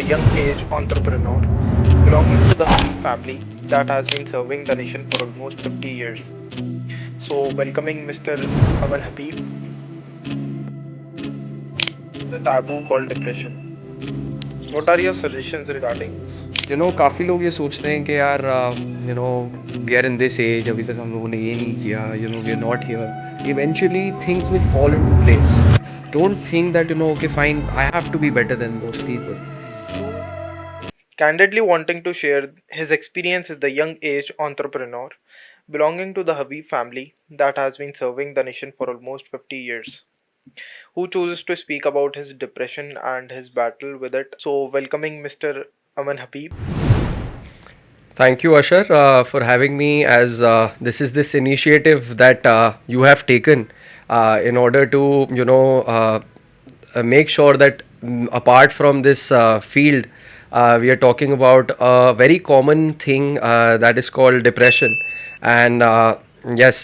the young age entrepreneur belonging to the Habib family that has been serving the nation for almost 50 years. So, welcoming Mr. Aman Habib, the taboo called depression. What are your suggestions regarding this? काफ़ी लोग ये सोचते हैं कि यार we are in this age, अभी तक हम लोगों ने ये नहीं किया, we are not here. Eventually things will fall into place. Don't think that okay fine I have to be better than those people. Candidly wanting to share his experience as the young age entrepreneur belonging to the Habib family that has been serving the nation for almost 50 years, who chooses to speak about his depression and his battle with it. So, welcoming Mr. Aman Habib. Thank you, Ashar, for having me. As this initiative that you have taken in order to make sure that apart from this field, we are talking about a very common thing that is called depression. And yes,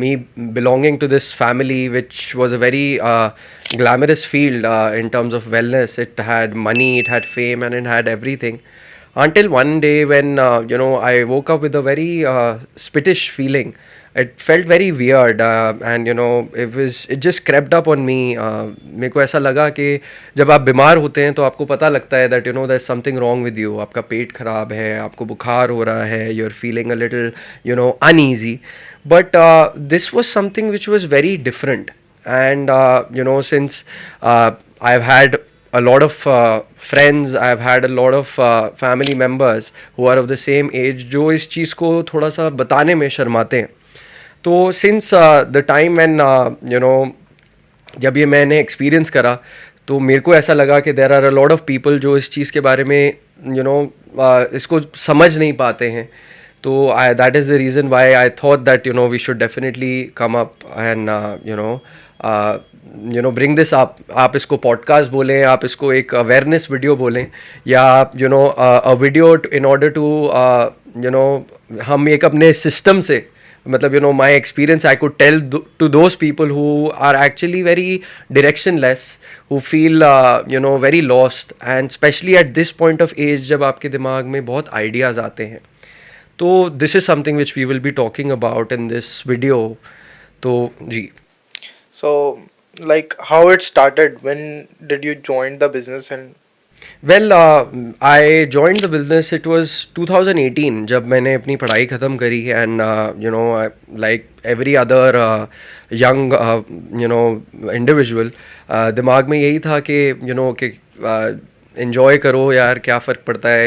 me belonging to this family, which was a very glamorous field in terms of wellness. It had money, it had fame, and it had everything, until one day when I woke up with a very spittish feeling. It felt very weird, and it just crept up on me. मेरे को ऐसा लगा कि जब आप बीमार होते हैं तो आपको पता लगता है that there's something wrong with you. आपका पेट खराब है, आपको बुखार हो रहा है, you're feeling a little uneasy. But this was something which was very different. And since I've had a lot of friends, I've had a lot of family members who are of the same age जो इस चीज़ को थोड़ा सा बताने में शर्माते हैं. तो सिंस द टाइम व्हेन जब ये मैंने एक्सपीरियंस करा, तो मेरे को ऐसा लगा कि there are a lot of people जो इस चीज़ के बारे में इसको समझ नहीं पाते हैं. तो that is the reason why I thought that we should definitely come up and bring this आप इसको पॉडकास्ट बोलें, आप इसको एक अवेयरनेस वीडियो बोलें, या आप a video in order to हम एक अपने सिस्टम से, मतलब my experience I could tell to those people who are actually very directionless, who feel very lost, and especially at this point of age जब आपके दिमाग में बहुत ideas आते हैं. तो this is something which we will be talking about in this video. तो जी. So, like how it started, when did you join the business and Well, I joined the business. It was 2018 जब मैंने अपनी पढ़ाई ख़त्म करी, and like every other young individual, दिमाग में यही था कि कि enjoy करो यार, क्या फ़र्क पड़ता है,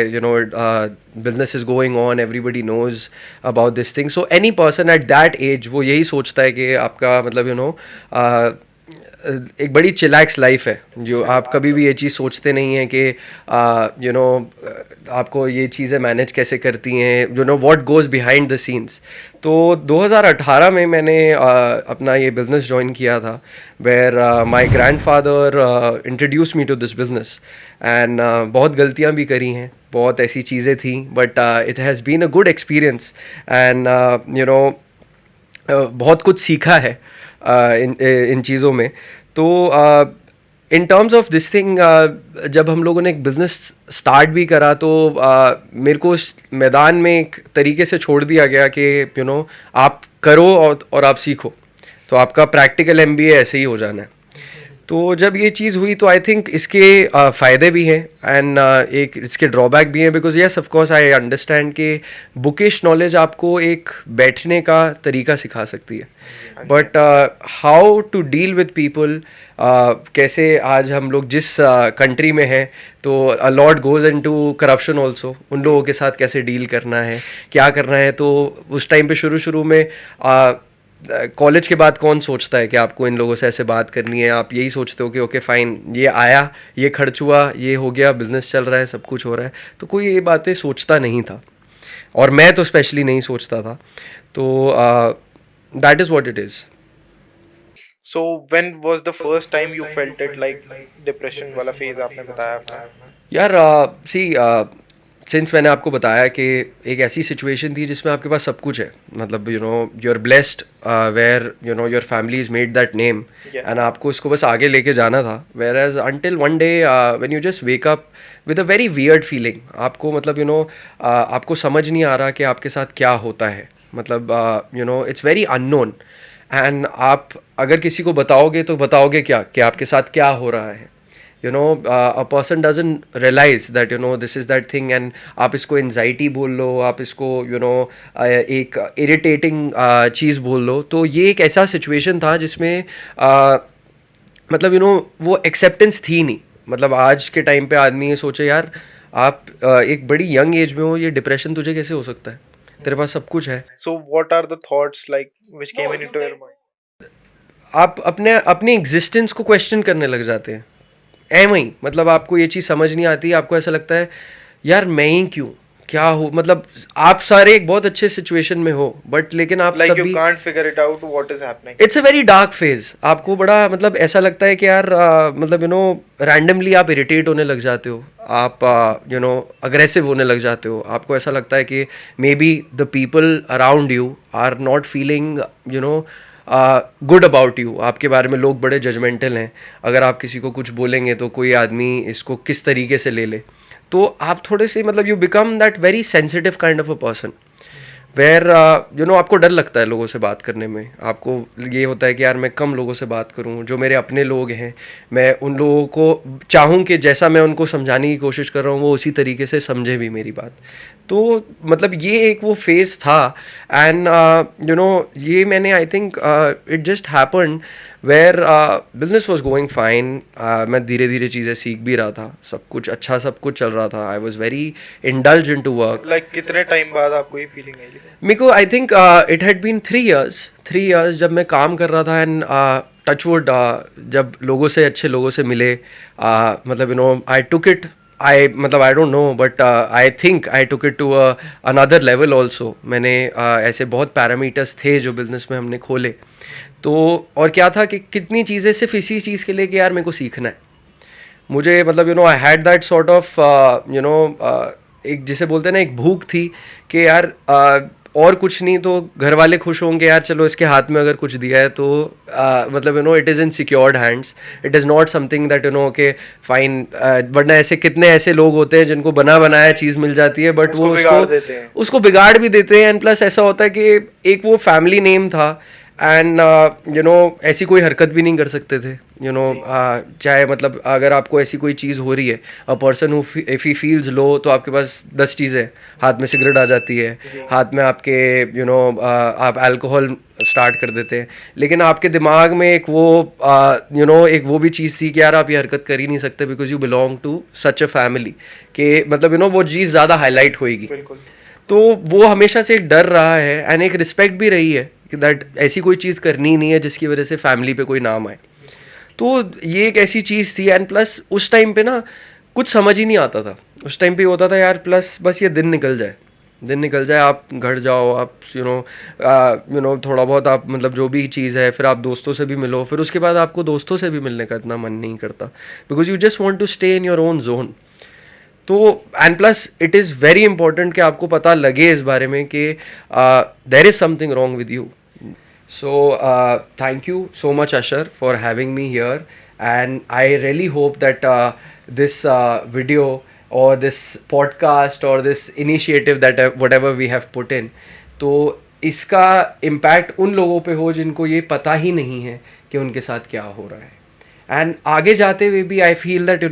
business is going on, everybody knows about this thing. So any person at that age वो यही सोचता है कि आपका मतलब एक बड़ी चिलैक्स लाइफ है, जो आप कभी भी ये चीज़ सोचते नहीं हैं कि आपको ये चीज़ें मैनेज कैसे करती हैं, what goes behind the scenes. तो 2018 में मैंने अपना ये बिज़नेस ज्वाइन किया था, where my grandfather introduced me to this business. And बहुत गलतियाँ भी करी हैं, बहुत ऐसी चीज़ें थी, but it has been a good experience. And बहुत कुछ सीखा है इन चीज़ों में. तो in terms of this thing, जब हम लोगों ने एक बिज़नेस स्टार्ट भी करा, तो मेरे को उस मैदान में एक तरीके से छोड़ दिया गया कि आप करो और आप सीखो, तो आपका प्रैक्टिकल एमबीए ऐसे ही हो जाना है. तो जब ये चीज़ हुई तो आई थिंक इसके फ़ायदे भी हैं, एंड एक इसके ड्रॉबैक भी हैं. Because yes, of course I understand कि बुकिश नॉलेज आपको एक बैठने का तरीका सिखा सकती है, but how to deal with people, कैसे आज हम लोग जिस कंट्री में हैं, तो a lot goes into corruption also. उन लोगों के साथ कैसे डील करना है, क्या करना है. तो उस टाइम पे शुरू में कॉलेज के बाद कौन सोचता है कि आपको इन लोगों से ऐसे बात करनी है. आप यही सोचते हो कि ओके फाइन, ये आया, ये खर्च हुआ, ये हो गया, बिजनेस चल रहा है, सब कुछ हो रहा है. तो कोई ये बातें सोचता नहीं था, और मैं तो स्पेशली नहीं सोचता था. तो that is what it is. so when was the first time you felt it, like depression वाला phase आपने बताया अपना? यार सी सिंस मैंने आपको बताया कि एक ऐसी सिचुएशन थी जिसमें आपके पास सब कुछ है, मतलब you are blessed where your family is made that name, Yeah. And आपको इसको बस आगे लेके जाना था. Where as until one day when you just wake up with a very weird feeling, आपको मतलब आपको समझ नहीं आ रहा कि आपके साथ क्या होता है, मतलब इट्स वेरी अननोन. एंड आप अगर किसी को बताओगे तो बताओगे क्या कि आपके साथ क्या हो रहा है. A person doesn't realize that this is that thing, and आप इसको एनजाइटी बोल लो, आप इसको एक इरिटेटिंग चीज़ बोल लो. तो ये एक ऐसा सिचुएशन था जिसमें मतलब वो एक्सेप्टेंस थी नहीं. मतलब आज के टाइम पे आदमी ये सोचे यार, आप एक बड़ी यंग एज में हो, ये डिप्रेशन तुझे कैसे हो सकता है, तेरे पास सब कुछ है. So what are the thoughts like which came into your mind? आप अपने अपने एग्जिस्टेंस को क्वेश्चन करने लग जाते हैं. एम ही मतलब आपको ये चीज़ समझ नहीं आती, आपको ऐसा लगता है यार मैं ही क्यों, क्या हो, मतलब आप सारे एक बहुत अच्छे सिचुएशन में हो, बट लेकिन आप Like तब you भी can't figure it out what is happening. It's a very dark phase. आपको बड़ा मतलब ऐसा लगता है कि यार मतलब रैंडमली आप इरिटेट होने लग जाते हो, आप अग्रेसिव होने लग जाते हो. आपको ऐसा लगता है कि maybe the people around you are not feeling good about you. आपके बारे में लोग बड़े जजमेंटल हैं. अगर आप किसी को कुछ बोलेंगे तो कोई आदमी इसको किस तरीके से ले ले. तो आप थोड़े से मतलब you become that very sensitive kind of a person where आपको डर लगता है लोगों से बात करने में. आपको ये होता है कि यार मैं कम लोगों से बात करूं, जो मेरे अपने लोग हैं मैं उन लोगों को चाहूं कि जैसा मैं उनको समझाने की कोशिश कर रहा हूं वो उसी तरीके से समझे भी मेरी बात. तो मतलब ये एक वो फेज़ था. एंड ये मैंने I think it just happen where business was going fine. मैं धीरे धीरे चीज़ें सीख भी रहा था, सब कुछ अच्छा, सब कुछ चल रहा था. I was very indulge into work. Like कितने टाइम बाद आपको ये फीलिंग आई? मेरे को I think it had been 3 years जब मैं काम कर रहा था. एंड टचवुड जब लोगों से, अच्छे लोगों से मिले, मतलब I took it, I don't know but I think I took it to another level also. मैंने ऐसे बहुत पैरामीटर्स थे जो बिजनेस में हमने खोले. तो और क्या था कि कितनी चीज़ें सिर्फ इसी चीज़ के लिए कि यार मेरे को सीखना है. मुझे मतलब I had that sort of एक जिसे बोलते हैं ना, एक भूख थी कि यार और कुछ नहीं तो घर वाले खुश होंगे यार, चलो इसके हाथ में अगर कुछ दिया है तो मतलब it is in secured hands. It is not something that okay fine. वरना ऐसे कितने ऐसे लोग होते हैं जिनको बना बनाया चीज़ मिल जाती है बट वो उसको बिगाड़ भी देते हैं. एंड प्लस ऐसा होता है कि एक वो फैमिली नेम था. एंड ऐसी कोई हरकत भी नहीं कर सकते थे. चाहे मतलब अगर आपको ऐसी कोई चीज़ हो रही है, a person who if he feels low, तो आपके पास 10 चीज़ें, हाथ में सिगरेट आ जाती है, हाथ में आपके आप अल्कोहल स्टार्ट कर देते हैं. लेकिन आपके दिमाग में एक वो एक वो भी चीज़ थी कि यार आप ये हरकत कर ही नहीं सकते because you belong to such a family, कि मतलब वो चीज़ ज़्यादा हाईलाइट होएगी. तो वो हमेशा से एक डर रहा है एंड एक रिस्पेक्ट भी रही है कि दैट ऐसी कोई चीज़ करनी नहीं है जिसकी वजह से फैमिली पे कोई नाम आए. तो ये एक ऐसी चीज़ थी. एंड प्लस उस टाइम पे ना कुछ समझ ही नहीं आता था. उस टाइम पे होता था यार प्लस बस ये दिन निकल जाए, दिन निकल जाए, आप घर जाओ, आप थोड़ा बहुत आप मतलब जो भी चीज़ है, फिर आप दोस्तों से भी मिलो, फिर उसके बाद आपको दोस्तों से भी मिलने का इतना मन नहीं करता because you just want to stay in your own zone. तो and plus it is very important कि आपको पता लगे इस बारे में कि there is something wrong with you. So thank you so much Ashar for having me here, and I really hope that this video or this podcast or this initiative that whatever we have put in, तो इसका impact उन लोगों पे हो जिनको ये पता ही नहीं है कि उनके साथ क्या हो रहा है. एंड आगे जाते हुए भी I feel that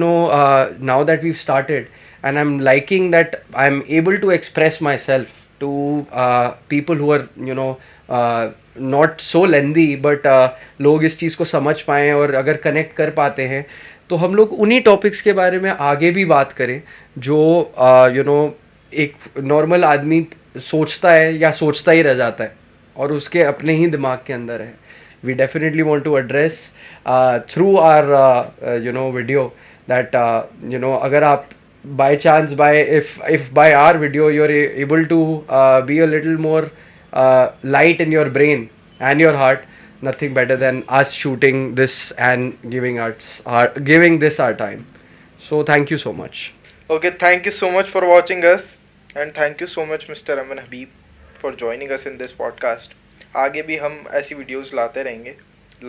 now that we've started and I'm liking that I'm able to express myself to people who are not so lengthy but लोग इस चीज़ को समझ पाएँ और अगर कनेक्ट कर पाते हैं तो हम लोग उन्हीं टॉपिक्स के बारे में आगे भी बात करें जो एक नॉर्मल आदमी सोचता है या सोचता ही रह जाता है और उसके अपने ही दिमाग के अंदर है. We definitely want to address through our video that अगर आप by chance if by our video you're able to be a little more light in your brain and your heart, nothing better than us shooting this and giving this our time. So thank you so much. Okay, thank you so much for watching us, and thank you so much Mr. Aman Habib for joining us in this podcast. आगे भी हम ऐसी videos लाते रहेंगे,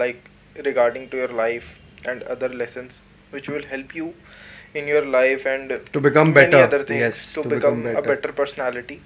like regarding to your life and other lessons which will help you in your life and To become many better. other things Yes, to to become become a better. better personality.